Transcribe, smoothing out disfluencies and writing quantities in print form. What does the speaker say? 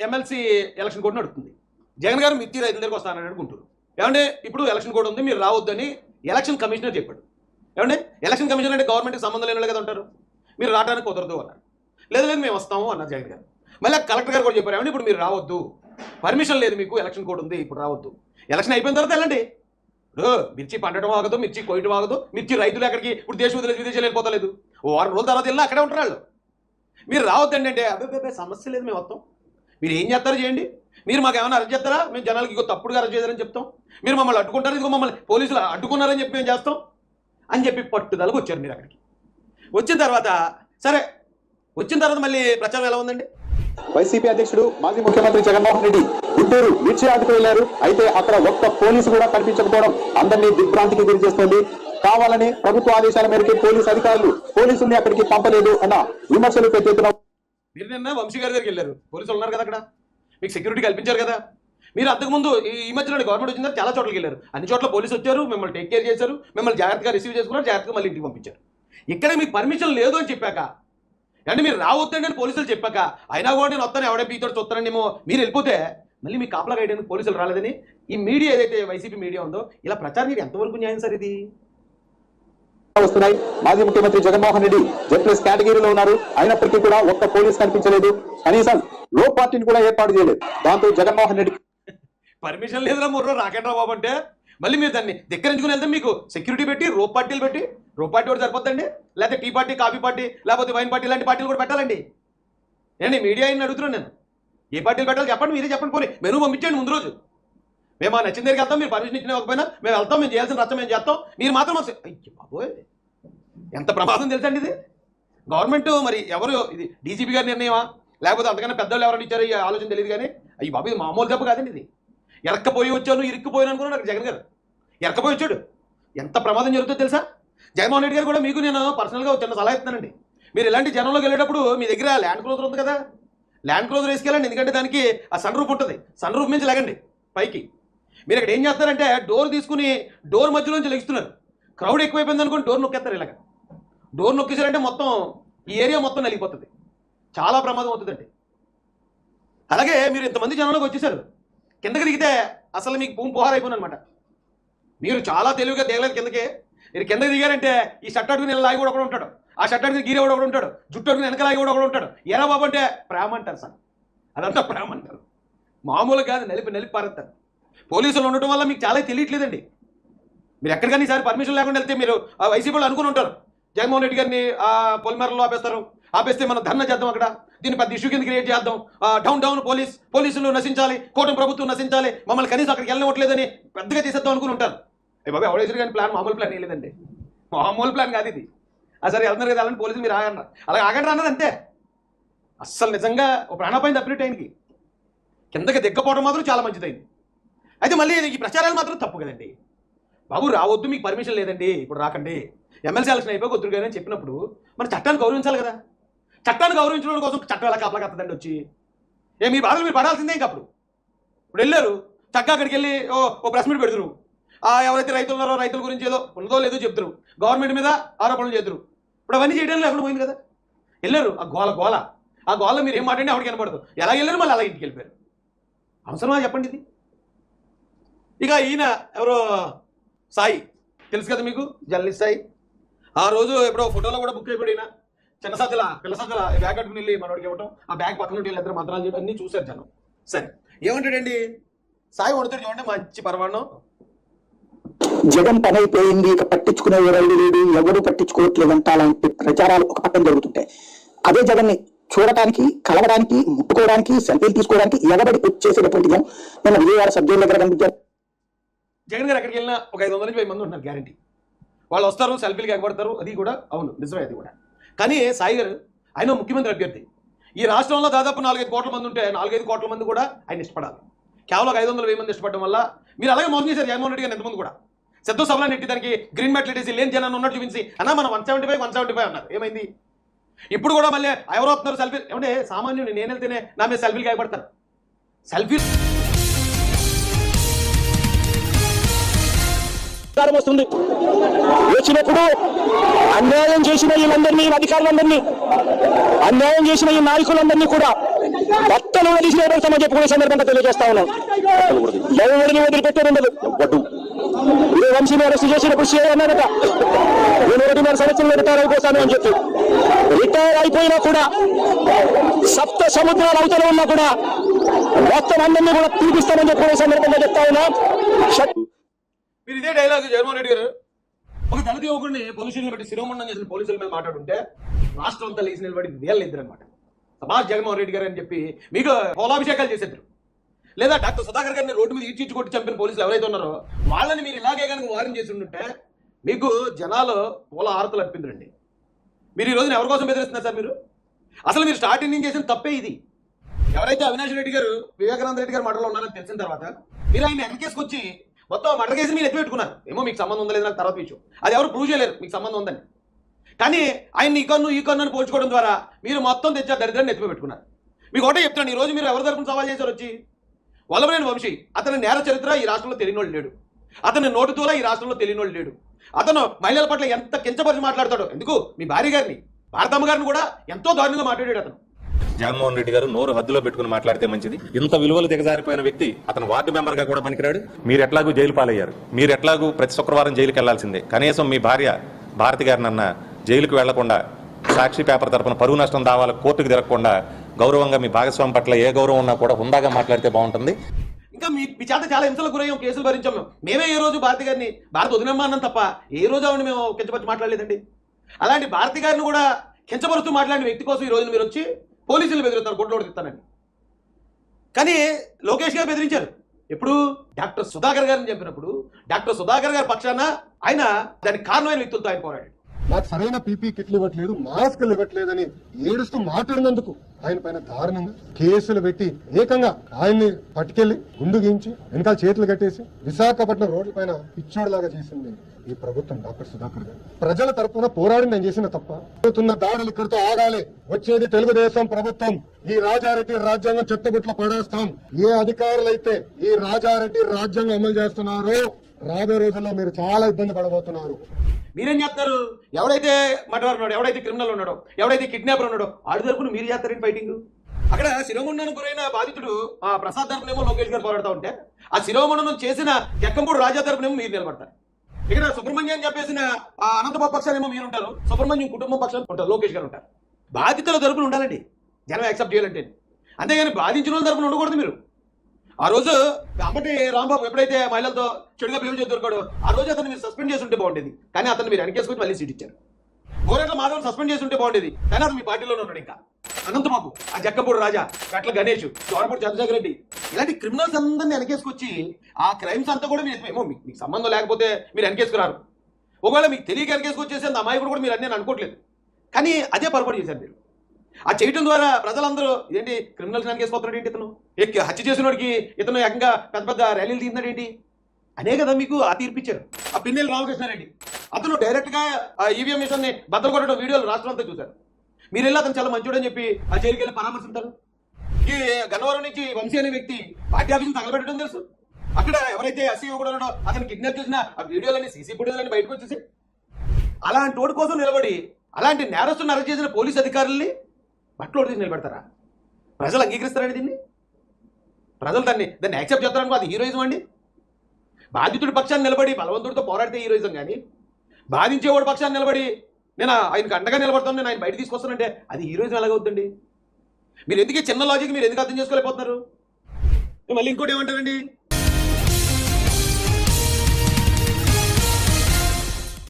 MLC election code నడుస్తుంది. జగన్ గారు మిర్చి రైతుల దగ్గరికి వస్తానని అనుకుంటారు. ఏమంటే ఇప్పుడు ఎలక్షన్ కోడ్ ఉంది, మీరు రావద్దని ఎలక్షన్ కమిషనర్ చెప్పాడు. ఏమంటే ఎలక్షన్ కమిషనర్ అంటే గవర్నమెంట్కి సంబంధం లేని కదా ఉంటారు. మీరు రావడానికి కుదరదు అన్నారు. లేదు లేదు మేము వస్తాము అన్నారు జగన్ గారు. మళ్ళీ కలెక్టర్ గారు కూడా చెప్పారు, ఏమంటే ఇప్పుడు మీరు రావద్దు, పర్మిషన్ లేదు మీకు, ఎలక్షన్ కోడ్ ఉంది, ఇప్పుడు రావద్దు. ఎలక్షన్ అయిపోయిన తర్వాత వెళ్ళండి. ఇప్పుడు మిర్చి పండటం ఆగదు, మిర్చి కొయ్యటం ఆగదు, మిర్చి రైతులు ఎక్కడికి ఇప్పుడు విదేశాలు వెళ్ళిపోతలేదు. ఓ 6 రోజుల తర్వాత వెళ్ళి అక్కడే ఉంటారు వాళ్ళు. మీరు రావద్దండి అంటే అబ్బాయి సమస్య లేదు మేము వస్తాం, మీరు ఏం చేస్తారో చేయండి, మీరు మాకు ఏమైనా అరెస్ట్ చేస్తారా, మేము జనాలకి ఇంకో తప్పుడుగా అరెస్ట్ చేశారని చెప్తాం, మీరు మమ్మల్ని అడ్డుకుంటారు, ఇదిగో మమ్మల్ని పోలీసులు అడ్డుకున్నారని చెప్పి మేము చేస్తాం అని చెప్పి పట్టుదలకు వచ్చారు. మీరు అక్కడికి వచ్చిన తర్వాత సరే, వచ్చిన తర్వాత మళ్ళీ ప్రచారం ఎలా ఉందండి? వైసీపీ అధ్యక్షుడు మాజీ ముఖ్యమంత్రి జగన్మోహన్ రెడ్డి గుంటూరు మిర్చి ఆటకు వెళ్లారు. అయితే అక్కడ ఒక్క పోలీసు కూడా కనిపించకపోవడం అందరినీ దిగ్భ్రాంతికి గురి చేస్తోంది. కావాలని ప్రభుత్వ ఆదేశాల మేరకు పోలీసు అధికారులు పోలీసుల్ని అక్కడికి పంపలేదు అన్న విమర్శలు పెద్దెత్తున. మీరు నిన్న వంశీ గారి దగ్గరికి వెళ్ళారు, పోలీసులు ఉన్నారు కదా అక్కడ, మీకు సెక్యూరిటీ కల్పించారు కదా. మీరు అంతకుముందు ఈ మధ్యలో గవర్నమెంట్ వచ్చిందా చాలా చోట్లకి వెళ్ళారు, అన్ని చోట్ల పోలీసు వచ్చారు, మిమ్మల్ని టేక్ కేర్ చేశారు, మిమ్మల్ని జాగ్రత్తగా రిసీవ్ చేసుకున్నారు, జాగ్రత్తగా మళ్ళీ ఇంటికి పంపించారు. ఇక్కడ మీకు పర్మిషన్ లేదు అని చెప్పాక, అంటే మీరు రావద్దండి అని పోలీసులు చెప్పాక, అయినా కూడా నేను వస్తాను ఎవడే పీతో చూస్తానండేమో మీరు వెళ్ళిపోతే మళ్ళీ మీ కాపలా వేయడానికి పోలీసులు రాలేదని ఈ మీడియా ఏదైతే వైసీపీ మీడియా ఉందో ఇలా ప్రచారం చేయడం ఎంతవరకు న్యాయం సార్? ఇది వస్తున్నాయి. మాజీ ముఖ్యమంత్రి జగన్మోహన్ రెడ్డి జెడ్+ కేటగిరీలో ఉన్నారు. అయినప్పటికీ కూడా ఒక్క పోలీస్ కనిపించలేదు, కనీసం లో పార్టీని కూడా ఏర్పాటు చేయలేదు. దాంతో జగన్మోహన్ రెడ్డి పర్మిషన్ లేదురా ముర్రో రాకేంద్ర బాబు అంటే మళ్ళీ మీరు దాన్ని ధిక్కరించుకుని వెళ్తే మీకు సెక్యూరిటీ పెట్టి రోప్ పార్టీలు పెట్టి, రోప్ పార్టీ కూడా సరిపోద్దండి, లేకపోతే టీ పార్టీ, కాఫీ పార్టీ, లేకపోతే వైన్ పార్టీ ఇలాంటి పార్టీలు కూడా పెట్టాలండి. నేను మీడియా అయిన అడుగుతున్నాను, నేను ఏ పార్టీలు పెట్టాలి చెప్పండి, మీరే చెప్పండి. పోనీ మెనూ పంపించండి ముందు రోజు, మేము ఆ నచ్చిన దగ్గరికి వెళ్తాం, మీరు పర్మిషన్ ఇచ్చిన ఇవ్వకపోయినా మేము వెళ్తాం, మేము చేయాల్సిన రచ్చం మేము చేస్తాం, మీరు మాత్రం అయ్యి బాబోయ్ ఎంత ప్రమాదం తెలుసండి ఇది. గవర్నమెంట్ మరి ఎవరు, ఇది డీజీపీ గారి నిర్ణయమా లేకపోతే అంతకన్నా పెద్దవాళ్ళు ఎవరైనా ఇచ్చారో ఈ ఆలోచన తెలియదు కానీ అయ్యి బాబు ఇది మామూలు దెబ్బ కాదండి. ఇది ఎరక్కపోయి వచ్చాను, ఇరుక్కుపోయాను అనుకున్నాను నాకు జగన్ గారు, ఎరక్కపోయి వచ్చాడు. ఎంత ప్రమాదం జరుగుతుందో తెలుసా? జగన్మోహన్ రెడ్డి గారు కూడా మీకు నేను పర్సనల్గా చిన్న సలహా ఇస్తున్నానండి. మీరు ఇలాంటి జనంలోకి వెళ్ళేటప్పుడు మీ దగ్గర ల్యాండ్ క్రూజర్ ఉంది కదా, ల్యాండ్ క్రూజర్ వేసుకెళ్ళండి, ఎందుకంటే దానికి ఆ సన్ రూఫ్ ఉంటుంది, సన్ రూఫ్ నుంచి లెగండి పైకి. మీరు ఇక్కడ ఏం చేస్తారంటే డోర్ తీసుకుని డోర్ మధ్యలోంచి లెగిస్తున్నారు, క్రౌడ్ ఎక్కువైపోయింది అనుకోండి డోర్ నొక్కేస్తారు. ఇలాగ డోర్ నొక్కేసారంటే మొత్తం ఈ ఏరియా మొత్తం నలిగిపోతుంది, చాలా ప్రమాదం అవుతుందండి. అలాగే మీరు ఇంతమంది జనంలోకి వచ్చేసారు, కిందకి దిగితే అసలు మీకు భూమి పోహారైపోయింది అనమాట. మీరు చాలా తెలివిగా దిగలేదు కిందకి. మీరు కిందకి దిగారంటే ఈ షర్ట్ అడుగుని లాగి కూడా ఒకడు ఉంటాడు, ఆ షర్ట్ అడుగుని గీరే కూడా ఒకడు ఉంటాడు, జుట్టు అడుగుని వెనక లాగి కూడా ఒకడు ఉంటాడు. ఎలా బాబు అంటే ప్రేమ అంటారు సార్, అదంతా ప్రేమ అంటారు, మామూలు కాదు, నలిపి పారేస్తారు. పోలీసులు ఉండటం వల్ల మీకు చాలా తెలియట్లేదండి. మీరు ఎక్కడికైనా ఈసారి పర్మిషన్ లేకుండా వెళ్తే మీరు వైసీపీ వాళ్ళు అనుకుని ఉంటారు జగన్మోహన్ రెడ్డి గారిని పొలిమేరలో ఆపేస్తారు, ఆపేస్తే మనం ధర్నా చేద్దాం, అక్కడ దీన్ని పెద్ద ఇష్యూ కింద క్రియేట్ చేద్దాం, డౌన్ పోలీసులు నశించాలి, కూటమి ప్రభుత్వం నశించాలి, మమ్మల్ని కనీసం అక్కడికి వెళ్ళనివ్వట్లేదని పెద్దగా చేసేద్దాం అనుకుని ఉంటారు. అయ్యి బాబు ఎవడేసారు కానీ ప్లాన్ మామూలు ప్లాన్ వేయలేదండి, మామూలు ప్లాన్ కాదు ఇది. సరే వెళ్తున్నారు కదా అలాంటి పోలీసులు మీరు ఆగండి, అలాగే ఆగండి అన్నది అంతే. అస్సలు నిజంగా ఒక ప్రాణాపాయం తప్పినట్టు అయింది, కిందకి దిగ్గపోవడం మాత్రం చాలా మంచిదైంది. అయితే మళ్ళీ ఈ ప్రచారాలు మాత్రం తప్పు కదండి బాబు, రావద్దు మీకు పర్మిషన్ లేదండి ఇప్పుడు రాకండి, ఎమ్మెల్సీ ఎలక్షన్ అయిపోయి వద్దురు కానీ అని చెప్పినప్పుడు మన చట్టాన్ని గౌరవించాలి కదా. చట్టాన్ని గౌరవించడం కోసం చట్టం ఎలా కాపలా కత్తదండి వచ్చి, మీ బాధలు మీరు పడాల్సిందే. ఇంకా అప్పుడు ఇప్పుడు వెళ్ళారు చక్కగా అక్కడికి వెళ్ళి ఓ ప్రెస్ మీట్ పెడతారు, ఎవరైతే రైతులు ఉన్నారో రైతుల గురించి ఏదో ఉన్నదో లేదో చెప్తారు, గవర్నమెంట్ మీద ఆరోపణలు చేద్దరు. ఇప్పుడు అవన్నీ చేయడానికి లేకుండా పోయింది కదా. వెళ్ళారు ఆ గోల మీరు ఏం మాట్లాడి ఎవరికి కనపడదు, ఎలా వెళ్ళారు మళ్ళీ అలా ఇంటికి వెళ్ళిపోయారు. అవసరమా చెప్పండి ఇది? ఇక ఈయన ఎవరో సాయి తెలుసు కదా మీకు, జర్నలిస్ట్ సాయి. ఆ రోజు ఎప్పుడో ఫోటోలో కూడా బుక్ అయిపోయిన పిల్ల సజ్జల బ్యాగ్ కట్టుకుని వెళ్ళి మనోడికి ఇవ్వటం, ఆ బ్యాగ్ పక్కన వీళ్ళిద్దరు మంత్రాలు చేయడం అన్నీ చూశారు జనం. సరే ఏమంటాడండి సాయి వండుతాడు చూడండి, మంచి పరమాణం. జగన్ పని అయిపోయింది, ఇక పట్టించుకునే ఎవరు లేదు, ఎవరు పట్టించుకోవట్లేదంట అలాంటి ప్రచారాలు ఒక పక్కన జరుగుతుంటాయి. అదే జగన్ని చూడటానికి, కలవడానికి, ముట్టుకోవడానికి, సెల్ఫీలు తీసుకోవడానికి ఎగబడి వచ్చేసేటటువంటి నేను విజయవాడ సబ్జెక్ట్ దగ్గర కనిపించారు. జగన్ గారు ఎక్కడికి వెళ్ళినా ఒక 500 నుంచి 1000 మంది ఉన్నారు గ్యారంటీ. వాళ్ళు వస్తారు, సెల్ఫీలకి ఎగబడతారు, అది కూడా అవును నిజమే అది కూడా. కానీ సాయి గారు ఆయన ముఖ్యమంత్రి అభ్యర్థి. ఈ రాష్ట్రంలో దాదాపు 4-5 కోట్ల మంది ఉంటే 4-5 కోట్ల మంది కూడా ఆయన ఇష్టపడాలి. కేవలం 500,000 మంది ఇష్టపడడం వల్ల మీరు అలాగే మోసం చేశారు జగన్మోహన్ రెడ్డి గారు. ఎంతమంది కూడా సిద్ధ సభలో నెట్టి దానికి గ్రీన్ మ్యాట్లు వేసి లేని జనాన్ని ఉన్నట్టు చూపించి అన్నా మనం 175 అన్నారు. ఏమైంది? ఇప్పుడు కూడా మళ్ళీ ఎవరు వస్తున్నారు సెల్ఫీ, ఏమంటే సామాన్యుని నేను వెళ్తేనే నా మీద సెల్ఫీలు కాయపడతారు. సెల్ఫీ వస్తుంది వచ్చినప్పుడు అన్యాయం చేసిన వీళ్ళందరినీ, అధికారులందరినీ, అన్యాయం చేసిన ఈ నాయకులందరినీ కూడా బట్టలు వదిలిసినమని చెప్పి కూడా సందర్భంగా తెలియజేస్తా ఉన్నాం. ఎవరిని వదిలిపెట్టేది ఉండదు. ఇదే వంశీని అరెస్ట్ చేసినప్పుడు సీఐ అన్నాడట, నేను 1.5 సంవత్సరంలో రిటైర్ అయిపోతాను అని చెప్పి. రిటైర్ అయిపోయినా కూడా సప్త సముద్రాల అవతల ఉన్నా కూడా మొత్తం అందరినీ కూడా తీపిస్తామని చెప్పి సందర్భంగా చెప్తా ఉన్నా. మీరు ఇదే డైలాగ్ జగన్మోహన్ రెడ్డి గారు ఒక దళిత యువకుడిని పోలీసులు పెట్టి శిరోమండం చేసిన పోలీసుల మీద మాట్లాడుంటే రాష్ట్రం అంతా లేచి నిలబడి వీళ్ళు ఇద్దరు అనమాట. సమాజ్ జగన్మోహన్ రెడ్డి గారు అని చెప్పి మీకు పోలాభిషేకాలు చేసేద్దరు. లేదా డాక్టర్ సుధాకర్ గారిని రోడ్డు మీద ఈడ్చి కొట్టి చంపిన పోలీసులు ఎవరైతే ఉన్నారో వాళ్ళని మీరు ఇలాగే కనుక వారం చేసి ఉంటే మీకు జనాలు పూల ఆరతలు అర్పించండి. మీరు ఈ రోజున ఎవరి కోసం బెదిరిస్తున్నారు సార్? మీరు అసలు మీరు స్టార్టింగ్ నుంచి చేసిన తప్పే ఇది. ఎవరైతే అవినాష్ రెడ్డి గారు వివేకానంద రెడ్డి గారు మర్డర్లో ఉన్నారని తెలిసిన తర్వాత మీరు ఆయన వెనకేసుకొచ్చి మొత్తం మర్డర్ కేసు మీరు ఎత్తిపెట్టుకున్నారు. ఏమో మీకు సంబంధం ఉందా లేదా నాకు తర్వాత విషయం, అది ఎవరు ప్రూవ్ చేయలేరు మీకు సంబంధం ఉందని. కానీ ఆయన ఈ కన్ను అని పోల్చుకోవడం ద్వారా మీరు మొత్తం తెచ్చారు, దరిద్రాన్ని ఎత్తిపెట్టుకున్నారు. మీకు ఒకటే చెప్తాను, ఈ రోజు మీరు ఎవరి తరపున సవాల్ చేశారు వచ్చి వల్లభనేని వంశీ. అతని నేర చరిత్ర ఈ రాష్ట్రంలో తెలియనోళ్ళు లేడు. అతని నోటితోలా ఈ రాష్ట్రంలో తెలియనోళ్ళు లేడు. అతను మహిళల పట్ల ఎంత కించపరిచి మాట్లాడతాడో, ఎందుకు మీ భార్య గారిని భారతమ్మ గారిని కూడా ఎంతో దారుణంగా మాట్లాడాడు అతను. జగన్మోహన్ రెడ్డి గారు నోరు హద్దులో పెట్టుకుని మాట్లాడితే మంచిది. ఇంత విలువలు దిగజారిపోయిన వ్యక్తి అతను వార్డు మెంబర్ గా కూడా పనికిరాడు. మీరు ఎట్లాగూ జైలు పాలయ్యారు, మీరు ఎట్లాగూ ప్రతి శుక్రవారం జైలుకి వెళ్లాల్సిందే. కనీసం మీ భార్య భారతి గారినన్న జైలుకు వెళ్లకుండా సాక్షి పేపర్ తరపున పరువు నష్టం దావాలకు కోర్టుకు తిరగకుండా గౌరవంగా మీ భాగస్వామి పట్ల ఏ గౌరవం ఉన్నా కూడా హుందాగా మాట్లాడితే బాగుంటుంది. ఇంకా మీ చేత చాలా హింసలకు గురయ్యాం, కేసులు భరించాం. మేమే ఏ రోజు భారతి గారిని భారత వదినమ్మ అన్నాం తప్ప ఏ రోజు ఆవిడ మేము కించపరిచి మాట్లాడలేదండి. అలాంటి భారతి గారిని కూడా కించపరుస్తూ మాట్లాడిన వ్యక్తి కోసం ఈ రోజు మీరు వచ్చి పోలీసులు బెదిరిస్తారు, కొట్లు తిస్తానండి. కానీ లోకేష్ గారు బెదిరించారు ఎప్పుడు? డాక్టర్ సుధాకర్ గారిని చంపినప్పుడు డాక్టర్ సుధాకర్ గారి పక్షాన ఆయన దానికి కారణమైన వ్యక్తులతో ఆయన పోరాడాడు. నాకు సరైన పీపీ కిట్లు ఇవ్వట్లేదు, మాస్కులు ఇవ్వట్లేదని ఏడుస్తూ మాట్లాడినందుకు ఆయన పైన దారుణంగా కేసులు పెట్టి ఏకంగా ఆయన్ని పట్టుకెళ్లి గుండు గీంచి వెనకాల చేతులు కట్టేసి విశాఖపట్నం రోడ్ల పైన పిచ్చోడిలాగా చేసింది ఈ ప్రభుత్వం. డాక్టర్ సుధాకర్ గారు ప్రజల తరఫున పోరాడి నేను చేసిన తప్ప జరుగుతున్న దాడులు ఇక్కడితో ఆగాలి. వచ్చేది తెలుగుదేశం ప్రభుత్వం. ఈ రాజారెడ్డి రాజ్యాంగం చెత్తగుట్ల పడేస్తాం. ఏ అధికారులైతే ఈ రాజారెడ్డి రాజ్యాంగం అమలు చేస్తున్నారో రాబోయే రోజుల్లో మీరు చాలా ఇబ్బంది పడబోతున్నారు. మీరేం చేస్తారు? ఎవడైతే మర్డర్ ఉన్నాడో, ఎవడైతే క్రిమినల్ ఉన్నాడో, ఎవడైతే కిడ్నాపర్ ఉన్నాడో ఆడి తరపున మీరు చేస్తారండి ఫైటింగ్. అక్కడ శిరోమండనం గురైన బాధితుడు ప్రసాద్ తరపునేమో లోకేష్ గారు పోరాడుతూ ఉంటే ఆ శిరోమండనం చేసిన ఎక్కంపూడి రాజా తరపునేమో మీరు నిలబడతారు. ఇక్కడ సుబ్రహ్మణ్యం చెప్పేసిన అనంతబాబు పక్షానేమో మీరు ఉంటారు, సుబ్రహ్మణ్యం కుటుంబం పక్షాన్ని ఉంటారు, లోకేష్ గారు ఉంటారు. బాధితుల తరపున ఉండాలండి జనం యాక్సెప్ట్ చేయాలంటే. అంతేగాని బాధించిన వాళ్ళ తరపున ఉండకూడదు మీరు. ఆ రోజు అంబటి రాంబాబు ఎప్పుడైతే మహిళలతో చెడుగా బిహేవ్ చేసి దొరికాడో ఆ రోజు అతను మీరు సస్పెండ్ చేసి ఉంటే బాగుండేది. కానీ అతను మీరు వెనకేసుకుని మళ్ళీ సీట్ ఇచ్చారు. గోరెట్ల మాధవ్ సస్పెండ్ చేసి ఉంటే బాగుండేది. కానీ అతను మీ పార్టీలోనే ఉన్నాడు. ఇంకా అనంతబాబు, ఆ జక్కంపూడి రాజా, గట్ల గణేష్, చోరపూడి చంద్రశేఖర్ రెడ్డి ఇలాంటి క్రిమినల్స్ అందరినీ వెనకేసుకొచ్చి ఆ క్రైమ్స్ అంతా కూడా మీరు ఏమో మీకు సంబంధం లేకపోతే మీరు వెనకేసుకున్నారు. ఒకవేళ మీకు తెలియక వెనకేసుకొచ్చేసి అంత అమాయకుడు కూడా మీరు అన్నీ అనుకోవట్లేదు. కానీ అదే పొరపాటు చేశారు మీరు. ఆ చేయడం ద్వారా ప్రజలందరూ ఇదేంటి క్రిమినల్స్ వెనకేసుకొస్తున్నాడు ఏంటి, ఇతను హత్య చేసిన వాడికి ఇతను ఏకంగా పెద్ద పెద్ద ర్యాలీలు తీస్తున్నాడు ఏంటి అనే కదా మీకు ఆ తీర్పిచ్చారు. ఆ పిన్నెల్లి రామకృష్ణారెడ్డి అతను డైరెక్ట్ గా ఈవీఎం మిషన్ ని బద్దలు కొట్టడం వీడియోలు రాష్ట్రం అంతా చూశారు. మీరు వెళ్ళి అతను చాలా మంచోడు అని చెప్పి ఆ జైలుకి వెళ్ళి పరామర్శించారు. ఈ గన్నవరం నుంచి వంశీ అనే వ్యక్తి పార్టీ ఆఫీసులు తగలబెట్టడం తెలుసు. అక్కడ ఎవరైతే ఎస్సీ కూడా ఉన్నాడో అతను కిడ్నాప్ చేసిన ఆ వీడియోలని సీసీ ఫుటేజ్లని బయటకు వచ్చేసి అలాంటి వాడి కోసం నిలబడి అలాంటి నేరస్తులను అరెస్ట్ చేసిన పోలీస్ అధికారుల్ని బట్టలు తీసి నిలబెడతారా? ప్రజలు అంగీకరిస్తారండి దీన్ని? ప్రజలు దాన్ని యాక్సెప్ట్ చేస్తారనుకో అది హీరోయిజం అండి. బాధితుడి పక్షాన్ని నిలబడి బలవంతుడితో పోరాడితే హీరోయిజం, కానీ బాధించేవాడి పక్షాన్ని నిలబడి నేను ఆయనకు అండగా నిలబడతాను, నేను ఆయన బయట తీసుకొస్తానంటే అది హీరోయిజం ఎలాగవుతుందండి? మీరు ఎందుకు చిన్న లాజిక్ మీరు ఎందుకు అర్థం చేసుకోలేకపోతున్నారు? మళ్ళీ ఇంకోటి ఏమంటారండి,